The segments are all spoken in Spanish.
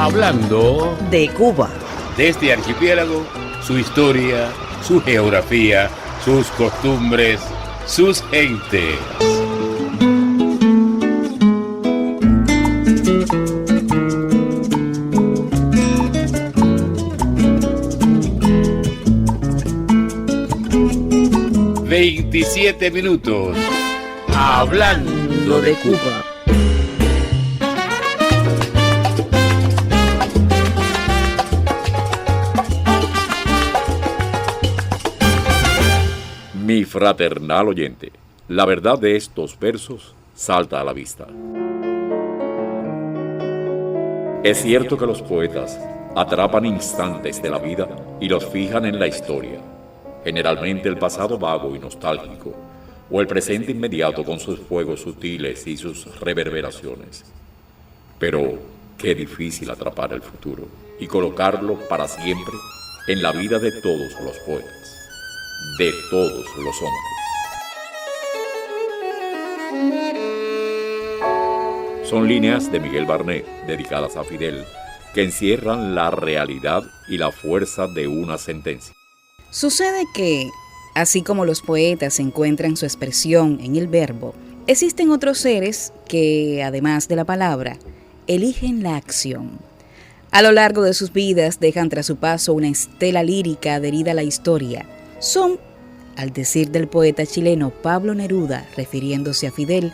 Hablando de Cuba. De este archipiélago, su historia, su geografía, sus costumbres, sus gentes. ...27 minutos... Hablando de Cuba. Mi fraternal oyente, la verdad de estos versos salta a la vista. Es cierto que los poetas atrapan instantes de la vida y los fijan en la historia, generalmente el pasado vago y nostálgico, o el presente inmediato con sus fuegos sutiles y sus reverberaciones. Pero qué difícil atrapar el futuro y colocarlo para siempre en la vida de todos los poetas, de todos los hombres. Son líneas de Miguel Barnet, dedicadas a Fidel, que encierran la realidad y la fuerza de una sentencia. Sucede que, así como los poetas encuentran su expresión en el verbo, existen otros seres que, además de la palabra, eligen la acción. A lo largo de sus vidas dejan tras su paso una estela lírica adherida a la historia. Son, al decir del poeta chileno Pablo Neruda, refiriéndose a Fidel,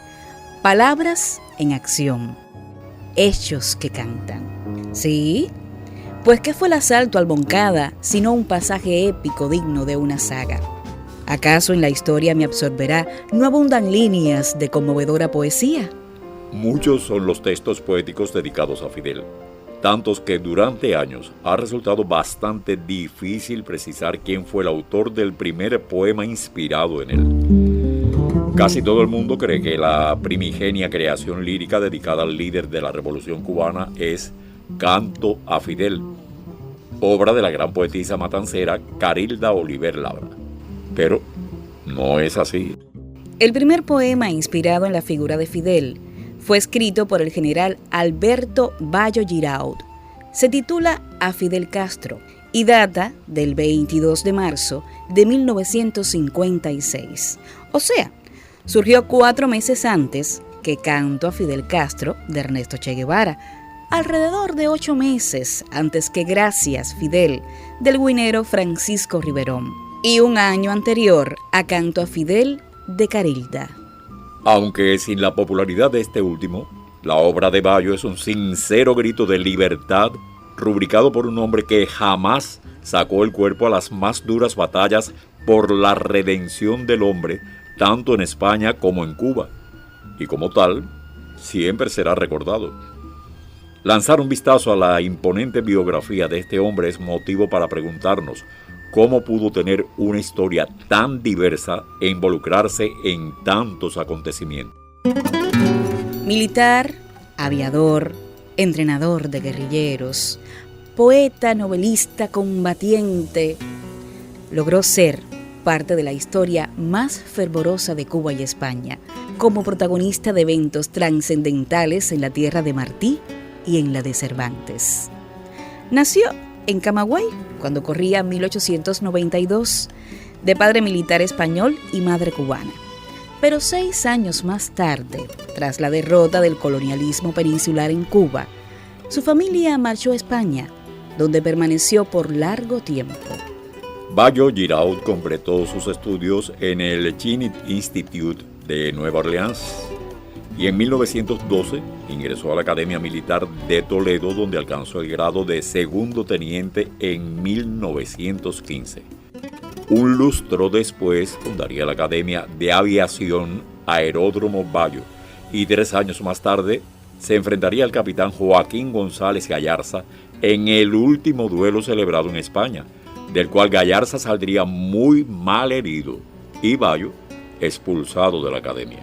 palabras en acción, hechos que cantan. ¿Sí? Pues ¿qué fue el asalto al Moncada, sino un pasaje épico digno de una saga? ¿Acaso en la historia me absorberá no abundan líneas de conmovedora poesía? Muchos son los textos poéticos dedicados a Fidel, tantos que durante años ha resultado bastante difícil precisar quién fue el autor del primer poema inspirado en él. Casi todo el mundo cree que la primigenia creación lírica dedicada al líder de la Revolución Cubana es Canto a Fidel, obra de la gran poetisa matancera Carilda Oliver Labra. Pero no es así. El primer poema inspirado en la figura de Fidel fue escrito por el general Alberto Bayo Giraud. Se titula A Fidel Castro y data del 22 de marzo de 1956. O sea, surgió 4 meses antes que Canto a Fidel Castro de Ernesto Che Guevara, alrededor de 8 meses antes que Gracias, Fidel, del guinero Francisco Riverón, y 1 año anterior a Canto a Fidel de Carilda. Aunque sin la popularidad de este último, la obra de Bayo es un sincero grito de libertad, rubricado por un hombre que jamás sacó el cuerpo a las más duras batallas por la redención del hombre, tanto en España como en Cuba, y como tal, siempre será recordado. Lanzar un vistazo a la imponente biografía de este hombre es motivo para preguntarnos cómo pudo tener una historia tan diversa e involucrarse en tantos acontecimientos. Militar, aviador, entrenador de guerrilleros, poeta, novelista, combatiente, logró ser parte de la historia más fervorosa de Cuba y España, como protagonista de eventos trascendentales en la tierra de Martí y en la de Cervantes. Nació en Camagüey cuando corría 1892, de padre militar español y madre cubana. Pero 6 años más tarde, tras la derrota del colonialismo peninsular en Cuba, su familia marchó a España, donde permaneció por largo tiempo. Bayo Giraud completó sus estudios en el Chinese Institute de Nueva Orleans y en 1912 ingresó a la Academia Militar de Toledo, donde alcanzó el grado de segundo teniente en 1915. Un lustro después fundaría la Academia de Aviación Aeródromo Bayo y 3 años más tarde se enfrentaría al capitán Joaquín González Gallarza en el último duelo celebrado en España, del cual Gallarza saldría muy mal herido y Bayo expulsado de la Academia.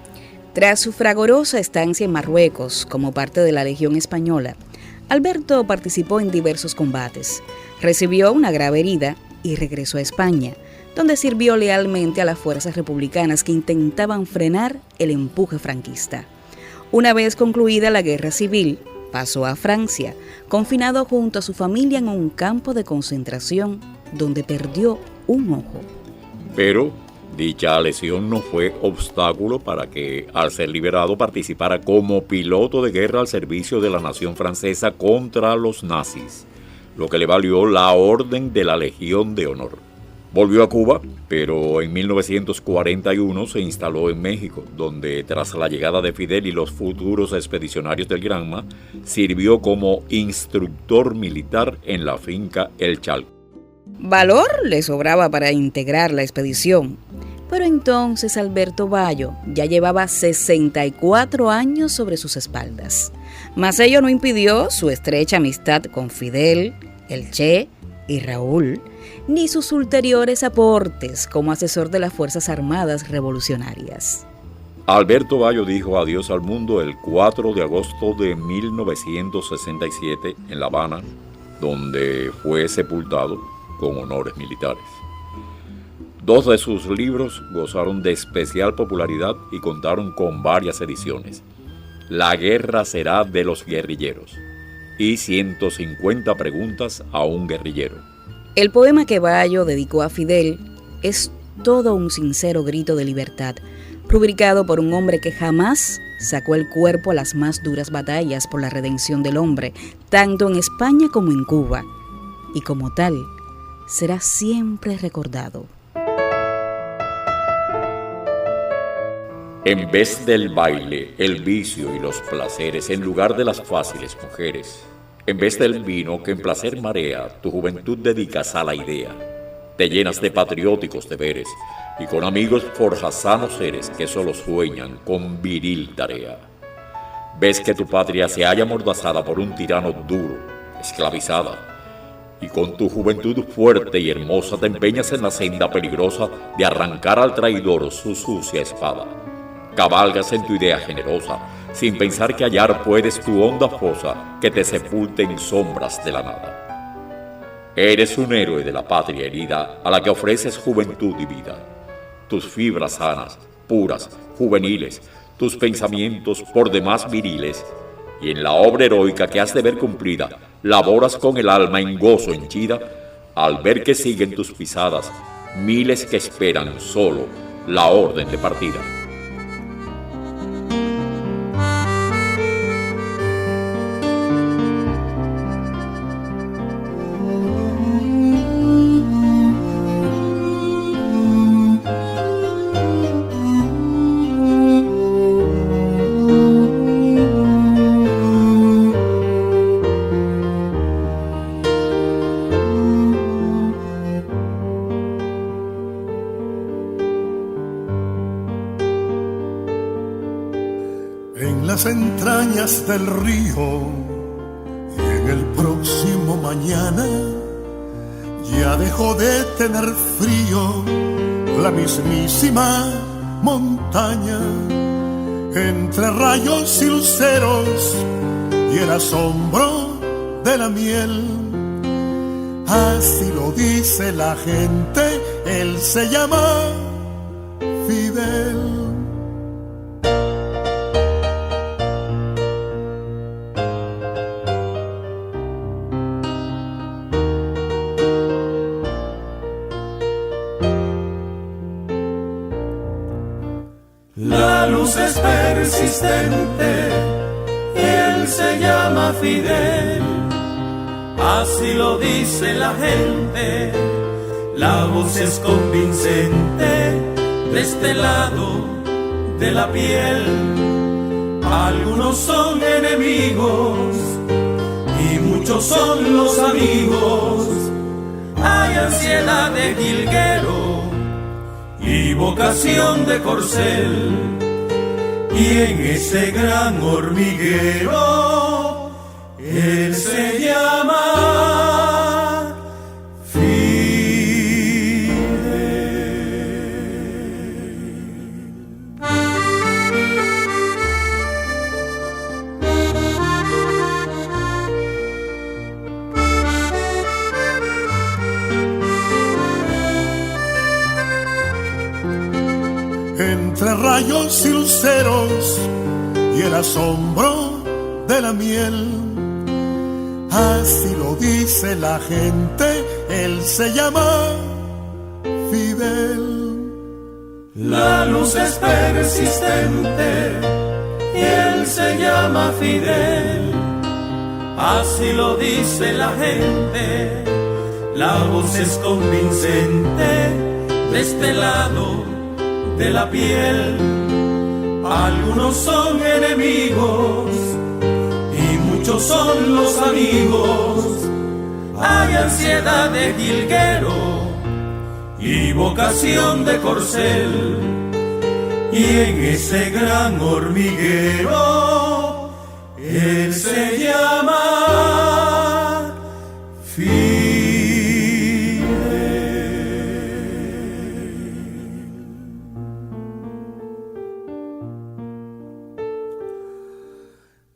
Tras su fragorosa estancia en Marruecos como parte de la Legión Española, Alberto participó en diversos combates, recibió una grave herida y regresó a España, donde sirvió lealmente a las fuerzas republicanas que intentaban frenar el empuje franquista. Una vez concluida la guerra civil, pasó a Francia, confinado junto a su familia en un campo de concentración donde perdió un ojo. Pero dicha lesión no fue obstáculo para que, al ser liberado, participara como piloto de guerra al servicio de la nación francesa contra los nazis, lo que le valió la Orden de la Legión de Honor. Volvió a Cuba, pero en 1941 se instaló en México, donde tras la llegada de Fidel y los futuros expedicionarios del Granma, sirvió como instructor militar en la finca El Chalco. Valor le sobraba para integrar la expedición, pero entonces Alberto Bayo ya llevaba 64 años sobre sus espaldas. Mas ello no impidió su estrecha amistad con Fidel, el Che y Raúl, ni sus ulteriores aportes como asesor de las Fuerzas Armadas Revolucionarias. Alberto Bayo dijo adiós al mundo el 4 de agosto de 1967 en La Habana, donde fue sepultado con honores militares. 2 de sus libros gozaron de especial popularidad y contaron con varias ediciones: La guerra será de los guerrilleros y 150 preguntas a un guerrillero. El poema que Bayo dedicó a Fidel es todo un sincero grito de libertad, rubricado por un hombre que jamás sacó el cuerpo a las más duras batallas por la redención del hombre, tanto en España como en Cuba, y como tal, será siempre recordado. En vez del baile, el vicio y los placeres, en lugar de las fáciles mujeres, en vez del vino que en placer marea, tu juventud dedicas a la idea. Te llenas de patrióticos deberes y con amigos forjas sanos seres que solo sueñan con viril tarea. Ves que tu patria se halla amordazada por un tirano duro, esclavizada, y con tu juventud fuerte y hermosa te empeñas en la senda peligrosa de arrancar al traidor su sucia espada. Cabalgas en tu idea generosa, sin pensar que hallar puedes tu honda fosa que te sepulte en sombras de la nada. Eres un héroe de la patria herida a la que ofreces juventud y vida. Tus fibras sanas, puras, juveniles, tus pensamientos por demás viriles, y en la obra heroica que has de ver cumplida, laboras con el alma en gozo henchida, al ver que siguen tus pisadas miles que esperan solo la orden de partida. Entrañas del río y en el próximo mañana ya dejó de tener frío la mismísima montaña. Entre rayos y luceros y el asombro de la miel, así lo dice la gente, él se llama Fidel. La luz es persistente, él se llama Fidel, así lo dice la gente, la voz es convincente de este lado de la piel. Algunos son enemigos y muchos son los amigos, hay ansiedad de jilguero y vocación de corcel, y en ese gran hormiguero él se llama Fidel. Entre rayos y luceros y el asombro de la miel. Así lo dice la gente, él se llama Fidel. La luz es persistente y él se llama Fidel. Así lo dice la gente, la voz es convincente de este lado de la piel. Algunos son enemigos y muchos son los amigos. Hay ansiedad de jilguero y vocación de corcel, y en ese gran hormiguero él se llama Fidel.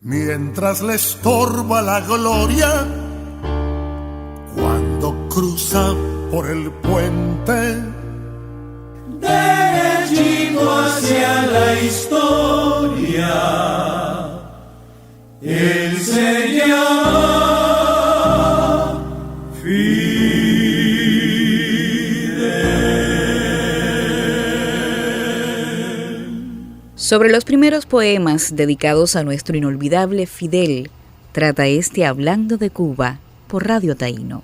Mientras le estorba la gloria cuando cruza por el puente, derechito hacia la historia, él se llama Fidel. Sobre los primeros poemas dedicados a nuestro inolvidable Fidel, trata este Hablando de Cuba por Radio Taíno.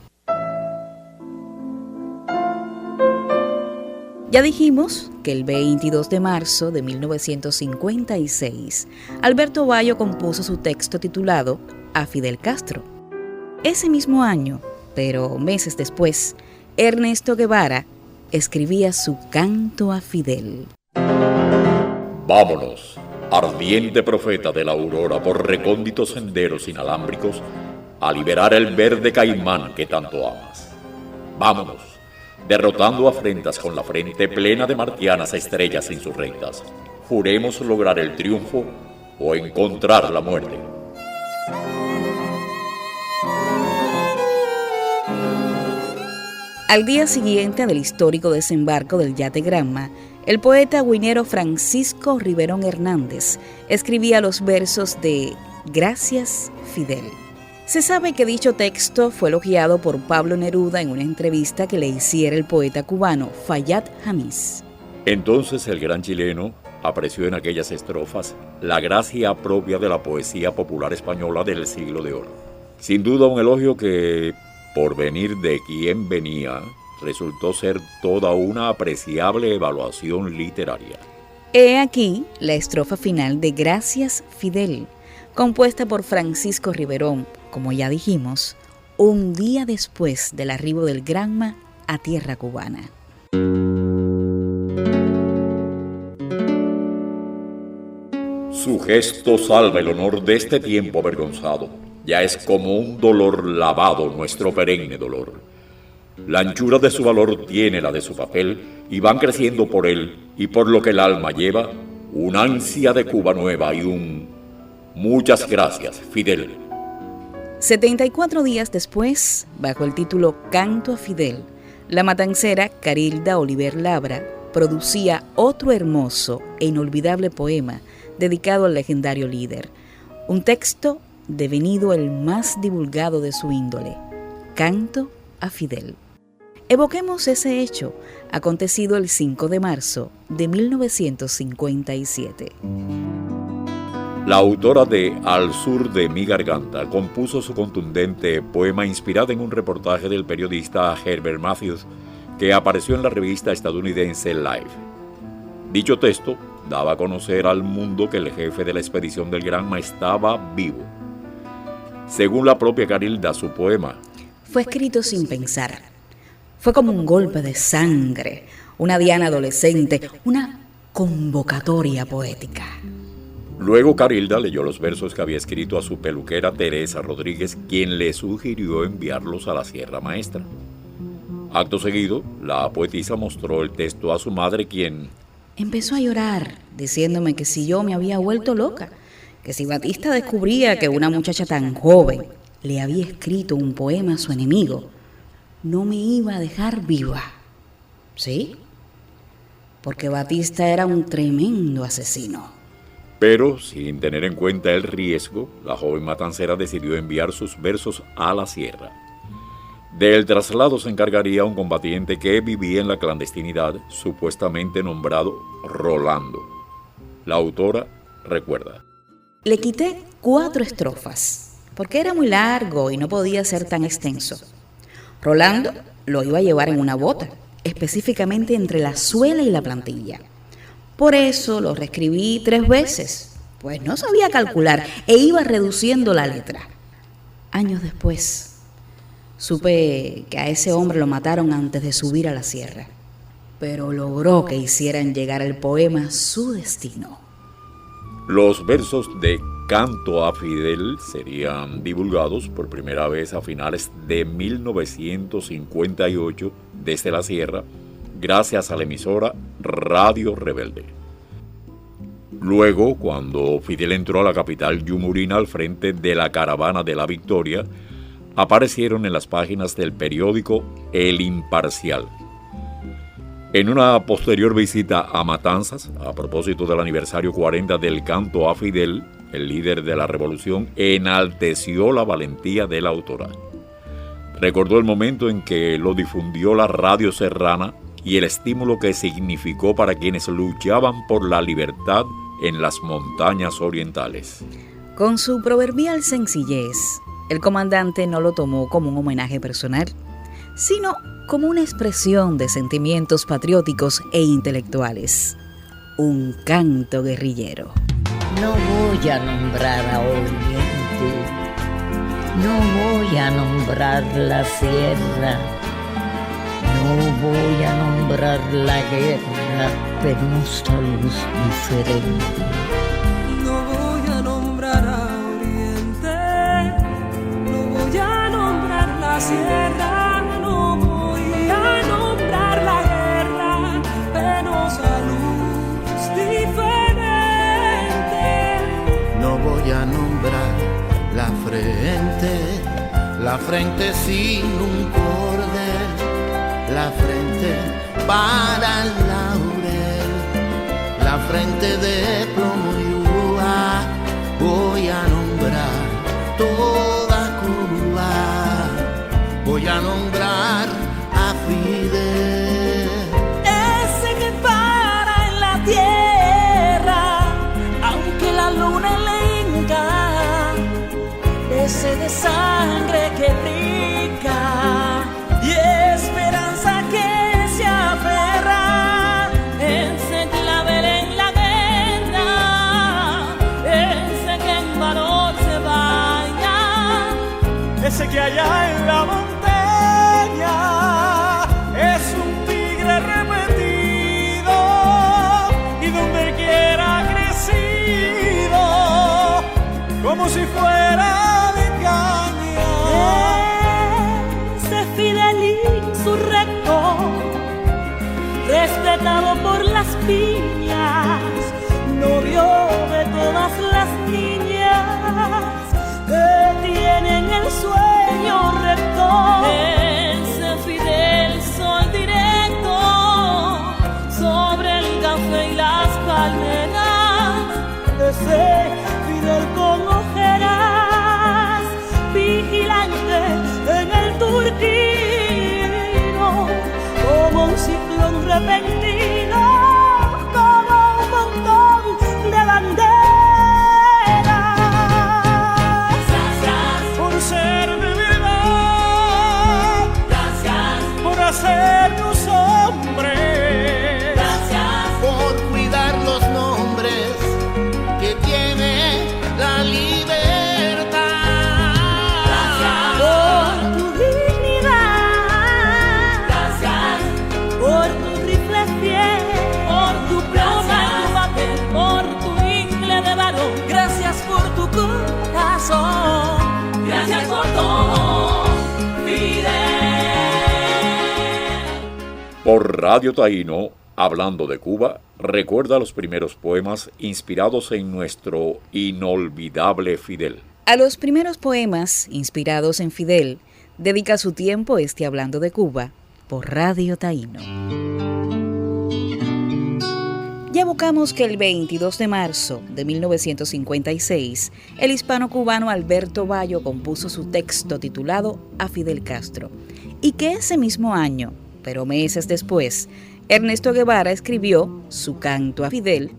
Ya dijimos que el 22 de marzo de 1956, Alberto Bayo compuso su texto titulado A Fidel Castro. Ese mismo año, pero meses después, Ernesto Guevara escribía su Canto a Fidel. Vámonos, ardiente profeta de la aurora, por recónditos senderos inalámbricos, a liberar el verde caimán que tanto amas. Vámonos, derrotando afrentas con la frente plena de martianas estrellas insurrectas. Juremos lograr el triunfo o encontrar la muerte. Al día siguiente del histórico desembarco del yate Granma, el poeta guinero Francisco Riverón Hernández escribía los versos de Gracias, Fidel. Se sabe que dicho texto fue elogiado por Pablo Neruda en una entrevista que le hiciera el poeta cubano Fayad Hamis. Entonces el gran chileno apreció en aquellas estrofas la gracia propia de la poesía popular española del siglo de oro. Sin duda un elogio que, por venir de quien venía, resultó ser toda una apreciable evaluación literaria. He aquí la estrofa final de Gracias, Fidel, compuesta por Francisco Riverón, como ya dijimos, un día después del arribo del Granma a tierra cubana. Su gesto salva el honor de este tiempo avergonzado. Ya es como un dolor lavado nuestro perenne dolor. La anchura de su valor tiene la de su papel, y van creciendo por él, y por lo que el alma lleva, una ansia de Cuba nueva y un muchas gracias, Fidel. 74 días después, bajo el título Canto a Fidel, la matancera Carilda Oliver Labra producía otro hermoso e inolvidable poema dedicado al legendario líder, un texto devenido el más divulgado de su índole, Canto a Fidel. Evoquemos ese hecho, acontecido el 5 de marzo de 1957. La autora de Al sur de mi garganta compuso su contundente poema inspirado en un reportaje del periodista Herbert Matthews que apareció en la revista estadounidense Life. Dicho texto daba a conocer al mundo que el jefe de la expedición del Granma estaba vivo. Según la propia Carilda, su poema fue escrito sin pensar. Fue como un golpe de sangre, una diana adolescente, una convocatoria poética. Luego Carilda leyó los versos que había escrito a su peluquera Teresa Rodríguez, quien le sugirió enviarlos a la Sierra Maestra. Acto seguido, la poetisa mostró el texto a su madre, quien empezó a llorar, diciéndome que si yo me había vuelto loca, que si Batista descubría que una muchacha tan joven le había escrito un poema a su enemigo, no me iba a dejar viva. ¿Sí? Porque Batista era un tremendo asesino. Pero, sin tener en cuenta el riesgo, la joven matancera decidió enviar sus versos a la sierra. Del traslado se encargaría un combatiente que vivía en la clandestinidad, supuestamente nombrado Rolando. La autora recuerda: Le quité 4 estrofas, porque era muy largo y no podía ser tan extenso. Rolando lo iba a llevar en una bota, específicamente entre la suela y la plantilla. Por eso lo reescribí 3 veces, pues no sabía calcular e iba reduciendo la letra. Años después, supe que a ese hombre lo mataron antes de subir a la sierra, pero logró que hicieran llegar al poema su destino. Los versos de Canto a Fidel serían divulgados por primera vez a finales de 1958 desde la sierra, gracias a la emisora Radio Rebelde. Luego, cuando Fidel entró a la capital yumurina al frente de la Caravana de la Victoria, aparecieron en las páginas del periódico El Imparcial. En una posterior visita a Matanzas, a propósito del aniversario 40 del Canto a Fidel, el líder de la revolución enalteció la valentía de la autora. Recordó el momento en que lo difundió la radio serrana y el estímulo que significó para quienes luchaban por la libertad en las montañas orientales. Con su proverbial sencillez, el comandante no lo tomó como un homenaje personal, sino como una expresión de sentimientos patrióticos e intelectuales. Un canto guerrillero. No voy a nombrar a Oriente, no voy a nombrar la sierra, no voy a nombrar la guerra, penosa luz diferente. No voy a nombrar a Oriente, no voy a nombrar la sierra, no voy a nombrar la guerra, penosa luz diferente. No voy a nombrar la frente sin un cordel, la frente para el laurel, la frente de plomo y uva. Voy a nombrar toda Cuba, voy a nombrar a Fidel. Ese que para en la tierra, aunque la luna le hinca, ese de sangre que brinca y esperanza que se aferra, ese clavel en la guerra, ese que en valor se baña, ese que allá en la montaña es un tigre repetido y donde quiera ha crecido como si fuera de caña. Ese Fidel insurrecto, respetado por las piñas, novio de todas las niñas que tienen el sueño recto. Ese Fidel sol directo sobre el café y las palmeras, ese Fidel con ojeras, vigilante en el Turquino, como un ciclón repentino, como un montón de banderas. Gracias por ser de verdad, gracias por hacernos hombres, Gracias por cuidar los nombres que tiene la libertad. por tu dignidad, gracias por tu rifle fiel, por tu pluma y tu papel, por tu ingle de varón, gracias por tu corazón, gracias por todo, Fidel. Por Radio Taíno, hablando de Cuba, recuerda los primeros poemas inspirados en nuestro inolvidable Fidel. A los primeros poemas inspirados en Fidel, dedica su tiempo Hablando de Cuba por Radio Taíno. Ya evocamos que el 22 de marzo de 1956, el hispano-cubano Alberto Bayo compuso su texto titulado A Fidel Castro, y que ese mismo año, pero meses después, Ernesto Guevara escribió su canto a Fidel.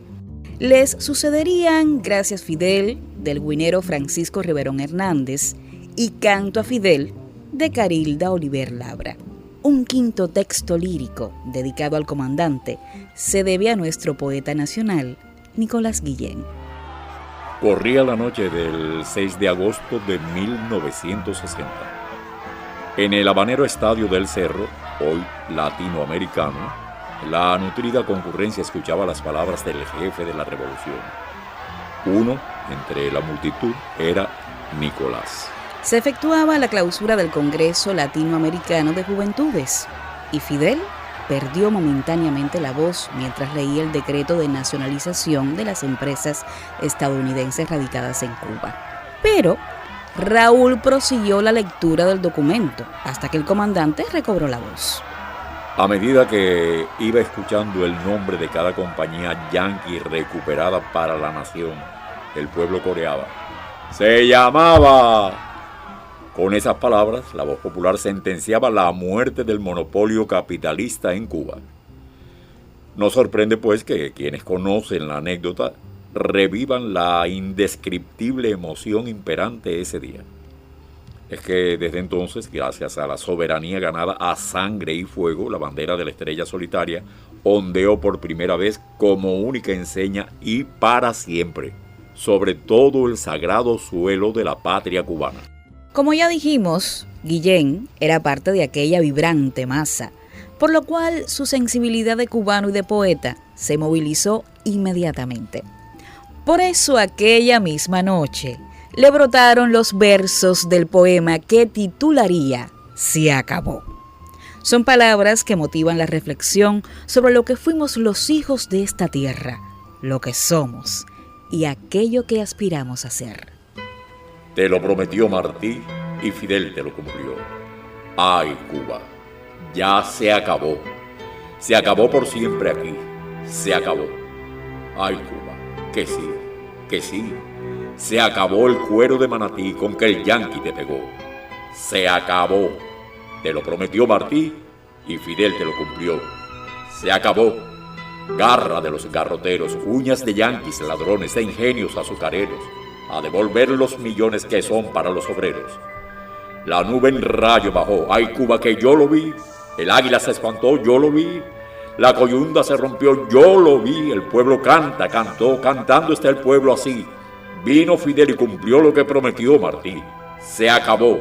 Les sucederían Gracias Fidel, del güinero Francisco Riverón Hernández, y Canto a Fidel, de Carilda Oliver Labra. Un quinto texto lírico dedicado al comandante se debe a nuestro poeta nacional, Nicolás Guillén. Corría la noche del 6 de agosto de 1960. En el habanero Estadio del Cerro, hoy latinoamericano, la nutrida concurrencia escuchaba las palabras del jefe de la revolución. Uno entre la multitud era Nicolás. Se efectuaba la clausura del Congreso Latinoamericano de Juventudes y Fidel perdió momentáneamente la voz mientras leía el decreto de nacionalización de las empresas estadounidenses radicadas en Cuba. Pero Raúl prosiguió la lectura del documento hasta que el comandante recobró la voz. A medida que iba escuchando el nombre de cada compañía yanqui recuperada para la nación, el pueblo coreaba: ¡se llamaba! Con esas palabras, la voz popular sentenciaba la muerte del monopolio capitalista en Cuba. No sorprende, pues, que quienes conocen la anécdota revivan la indescriptible emoción imperante ese día. Es que desde entonces, gracias a la soberanía ganada a sangre y fuego, la bandera de la estrella solitaria ondeó por primera vez como única enseña y para siempre sobre todo el sagrado suelo de la patria cubana. Como ya dijimos, Guillén era parte de aquella vibrante masa, por lo cual su sensibilidad de cubano y de poeta se movilizó inmediatamente. Por eso aquella misma noche le brotaron los versos del poema que titularía Se acabó. Son palabras que motivan la reflexión sobre lo que fuimos los hijos de esta tierra, lo que somos y aquello que aspiramos a ser. Te lo prometió Martí y Fidel te lo cumplió. ¡Ay, Cuba! Ya se acabó. Se acabó por siempre aquí. Se acabó. ¡Ay, Cuba! Que sí, que sí. Se acabó el cuero de manatí con que el yanqui te pegó. Se acabó. Te lo prometió Martí y Fidel te lo cumplió. Se acabó. Garra de los garroteros, uñas de yanquis, ladrones de ingenios azucareros, a devolver los millones que son para los obreros. La nube en rayo bajó, ay Cuba que yo lo vi, el águila se espantó, yo lo vi, la coyunda se rompió, yo lo vi, el pueblo canta, cantó, cantando está el pueblo así. Vino Fidel y cumplió lo que prometió Martí. Se acabó.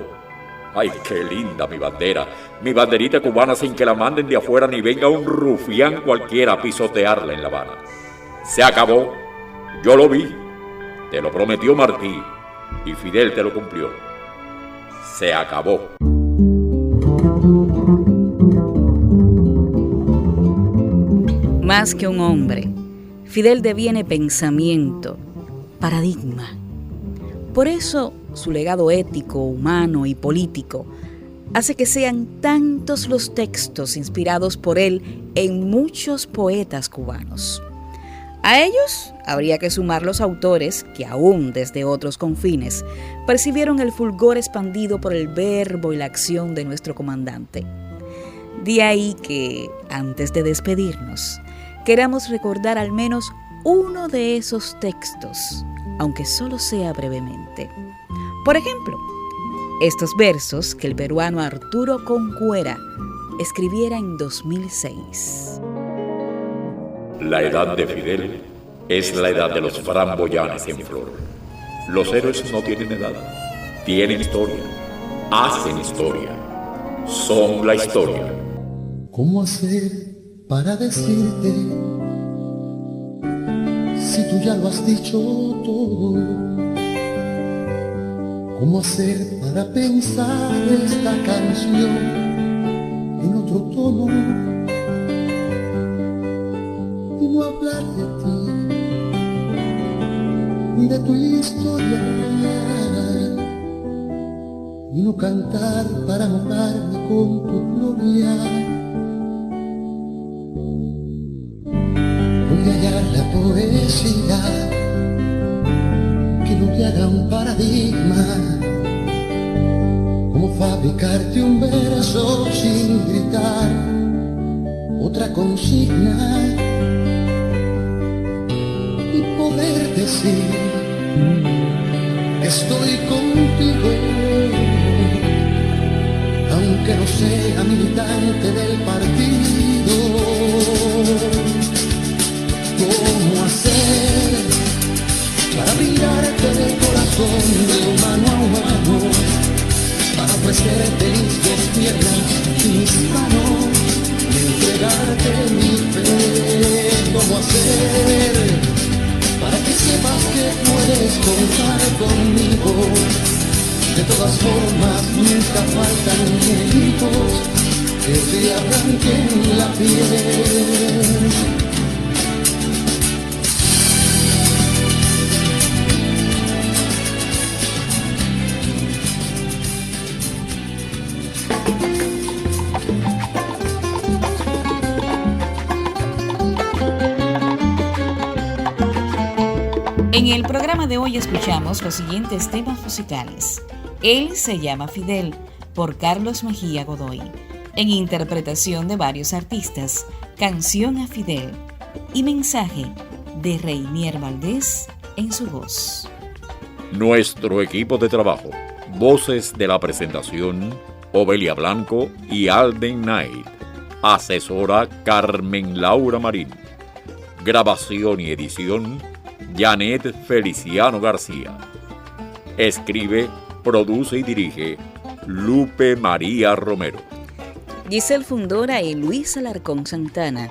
Ay, qué linda mi bandera, mi banderita cubana sin que la manden de afuera ni venga un rufián cualquiera a pisotearla en La Habana. Se acabó, yo lo vi, te lo prometió Martí y Fidel te lo cumplió. Se acabó. Más que un hombre, Fidel deviene pensamiento, paradigma. Por eso, su legado ético, humano y político hace que sean tantos los textos inspirados por él en muchos poetas cubanos. A ellos habría que sumar los autores que aún desde otros confines percibieron el fulgor expandido por el verbo y la acción de nuestro comandante. De ahí que, antes de despedirnos, queramos recordar al menos uno de esos textos, aunque solo sea brevemente. Por ejemplo, estos versos que el peruano Arturo Concuera escribiera en 2006. La edad de Fidel es la edad de los framboyanes en flor. Los héroes no tienen edad, tienen historia, hacen historia, son la historia. ¿Cómo hacer para decirte si tú ya lo has dicho todo? ¿Cómo hacer para pensar esta canción en otro tono y no hablar de ti ni de tu historia y no cantar para mojarme con tu gloria? Voy a hallar la poesía que no te haga un paradigma, como fabricarte un verso sin gritar otra consigna y poder decir que estoy contigo, aunque no sea militante del partido. ¿Cómo hacer para brindarte el corazón de mano a mano, para ofrecerte mis dos piernas y mis manos, y entregarte mi fe? ¿Cómo hacer para que sepas que puedes contar conmigo? De todas formas nunca faltan equipos que te arranquen la piel. En el programa de hoy escuchamos los siguientes temas musicales. Él se llama Fidel, por Carlos Mejía Godoy, en interpretación de varios artistas, Canción a Fidel y Mensaje, de Reinier Valdés en su voz. Nuestro equipo de trabajo: voces de la presentación, Obelia Blanco y Alden Knight. Asesora, Carmen Laura Marín. Grabación y edición, Janet Feliciano García. Escribe, produce y dirige Lupe María Romero. Giselle Fundora y Luis Alarcón Santana.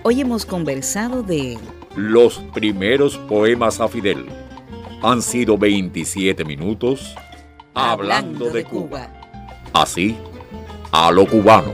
Hoy hemos conversado de los primeros poemas a Fidel. Han sido 27 minutos hablando de Cuba. Así, a lo cubano.